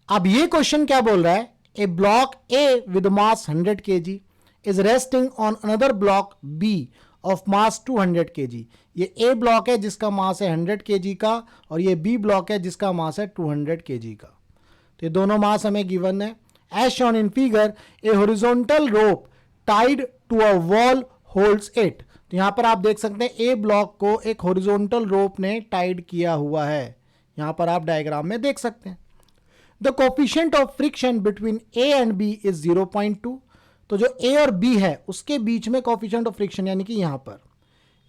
अब ये क्वेश्चन क्या बोल रहा है, a block A with mass 100 kg is resting on another block B of mass 200 kg। ये ए ब्लॉक है जिसका मास है 100 kg का, और ये बी ब्लॉक है जिसका मास है 200 kg का। तो ये दोनों मास हमें गिवन है। As shown in figure, a horizontal rope tied to a wall holds it. तो यहां पर आप देख सकते हैं ए ब्लॉक को एक हॉरिजॉन्टल रोप ने टाइड किया हुआ है, यहां पर आप डायग्राम में देख सकते हैं। The coefficient of friction between A and B is 0.2। तो जो ए और बी है उसके बीच में कोफिशिएंट ऑफ फ्रिक्शन, यानी कि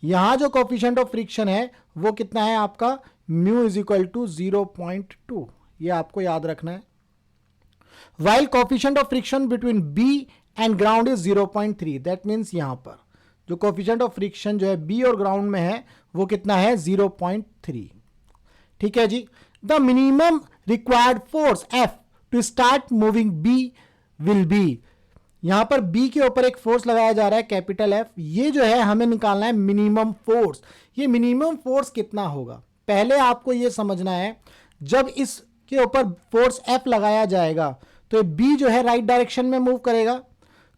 यहां जो कोफिशिएंट ऑफ फ्रिक्शन है वो कितना है आपका, म्यू इज इक्वल टू 0.2। ये आपको याद रखना है। While coefficient of friction between B and ground is 0.3। That means यहां पर जो कोफिशिएंट ऑफ फ्रिक्शन जो है बी और ग्राउंड में है वो कितना है, 0.3। ठीक है जी। The minimum required force F to start moving B will be. यहां पर B के ऊपर एक फोर्स लगाया जा रहा है कैपिटल F। ये जो है हमें निकालना है मिनिमम फोर्स। ये मिनिमम फोर्स कितना होगा, पहले आपको ये समझना है। जब इसके ऊपर फोर्स F लगाया जाएगा तो B जो है राइट डायरेक्शन में मूव करेगा,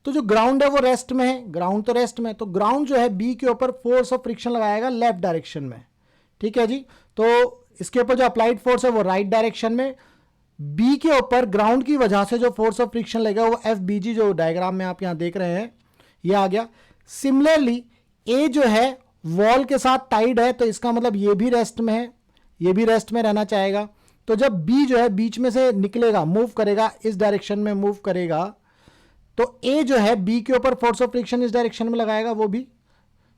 तो जो ग्राउंड है वो रेस्ट में है, ग्राउंड तो रेस्ट में, तो ग्राउंड जो है B के ऊपर फोर्स ऑफ फ्रिक्शन लगाएगा लेफ्ट डायरेक्शन में। ठीक है जी। तो इसके ऊपर जो अप्लाइड फोर्स है वो राइट डायरेक्शन में, बी के ऊपर ग्राउंड की वजह से जो फोर्स ऑफ फ्रिक्शन लगेगा वो एफ बी जी, जो डायग्राम में आप यहां देख रहे हैं ये आ गया। सिमिलरली ए जो है वॉल के साथ टाइड है, तो इसका मतलब ये भी रेस्ट में है, ये भी रेस्ट में रहना चाहेगा। तो जब बी जो है बीच में से निकलेगा, मूव करेगा, इस डायरेक्शन में मूव करेगा, तो ए जो है बी के ऊपर फोर्स ऑफ फ्रिक्शन इस डायरेक्शन में लगाएगा, वो भी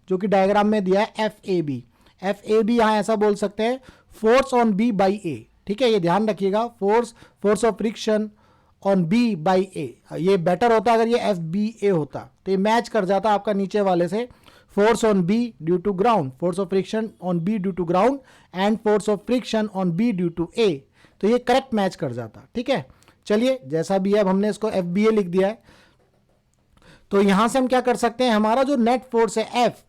जो कि डायग्राम में दिया है F A B. F A B यहां ऐसा बोल सकते हैं, force on B by A. ठीक है, ये ड्यान रखिएगा, force of friction on B by A. ये बेटर होता अगर ये एफ बी ए होता, तो ये मैच कर जाता आपका नीचे वाले से, force on B due to ground, force of friction on B due to ground and force of friction on B due to A. तो ये करेक्ट मैच कर जाता। ठीक है, चलिए जैसा भी है, अब हमने इसको एफ बी ए लिख दिया है। तो यहां से हम क्या कर सकते हैं, हमारा जो नेट फोर्स है एफ,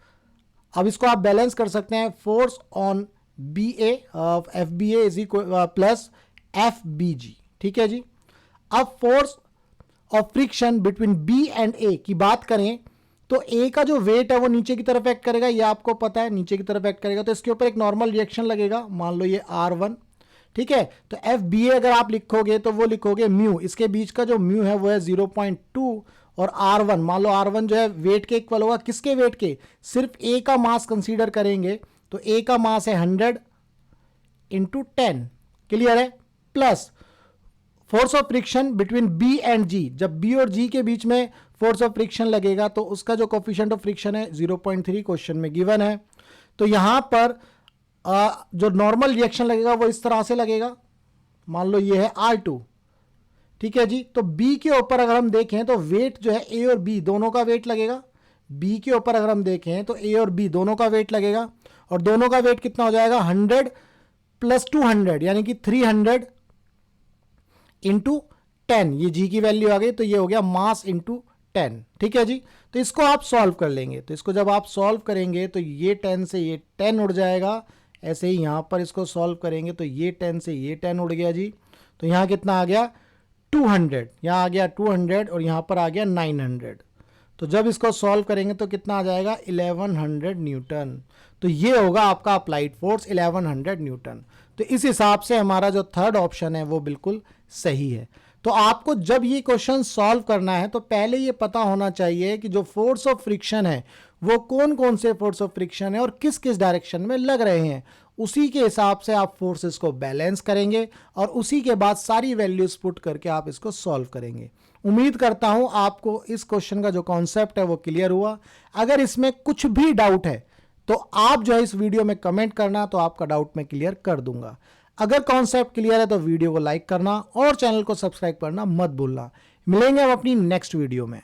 अब इसको आप बैलेंस कर सकते हैं, force on B A F B A is equal plus F B G. ठीक है जी। अब force of friction between B and A की बात करें तो ए का जो वेट है वो नीचे की तरफ एक्ट करेगा, ये आपको पता है, नीचे की तरफ एक्ट करेगा, तो इसके ऊपर एक नॉर्मल रिएक्शन लगेगा, मान लो ये R1। ठीक है, तो एफ बी ए अगर आप लिखोगे तो वो लिखोगे म्यू, इसके बीच का जो म्यू है वो है 0.2, और R1 मान लो R1 जो है वेट के इक्वल होगा, किसके वेट के, सिर्फ ए का मास कंसीडर करेंगे, तो ए का मास है 100 इंटू 10। क्लियर है, plus force of friction between B and G, जब बी और जी के बीच में फोर्स ऑफ फ्रिक्शन लगेगा तो उसका जो कोफिशिएंट ऑफ फ्रिक्शन है 0.3 क्वेश्चन में गिवन है। तो यहां पर जो नॉर्मल रिएक्शन लगेगा वो इस तरह से लगेगा, मान लो ये है R2। ठीक है जी। तो बी के ऊपर अगर हम देखें तो वेट जो है ए और बी दोनों का वेट लगेगा, बी के ऊपर अगर हम देखें तो ए और बी दोनों का वेट लगेगा, और दोनों का वेट कितना हो जाएगा, 100 प्लस 200 यानी कि 300 इंटू 10। ये जी की वैल्यू आ गई, तो ये हो गया मास इंटू 10। ठीक है जी। तो इसको आप सॉल्व कर लेंगे, तो इसको जब आप सॉल्व करेंगे तो ये 10 से ये 10 उड़ जाएगा, ऐसे ही यहां पर इसको सॉल्व करेंगे तो ये 10 से ये 10 उड़ गया जी। तो यहां कितना आ गया, 200, यहां आ गया 200, और यहां पर आ गया 900। तो जब इसको सॉल्व करेंगे तो कितना आ जाएगा, 1100 न्यूटन। तो ये होगा आपका अप्लाइड फोर्स 1100 न्यूटन। तो इस हिसाब से हमारा जो थर्ड ऑप्शन है वो बिल्कुल सही है। तो आपको जब ये क्वेश्चन सॉल्व करना है तो पहले ये पता होना चाहिए कि जो फोर्स ऑफ फ्रिक्शन है वो कौन कौन से फोर्स ऑफ फ्रिक्शन है और किस किस डायरेक्शन में लग रहे हैं। उसी के हिसाब से आप फोर्सेस को बैलेंस करेंगे और उसी के बाद सारी वैल्यूज पुट करके आप इसको सॉल्व करेंगे। उम्मीद करता हूं आपको इस क्वेश्चन का जो कॉन्सेप्ट है वो क्लियर हुआ। अगर इसमें कुछ भी डाउट है तो आप जो है इस वीडियो में कमेंट करना, तो आपका डाउट मैं क्लियर कर दूंगा। अगर कॉन्सेप्ट क्लियर है तो वीडियो को लाइक करना और चैनल को सब्सक्राइब करना मत भूलना। मिलेंगे हम अपनी नेक्स्ट वीडियो में।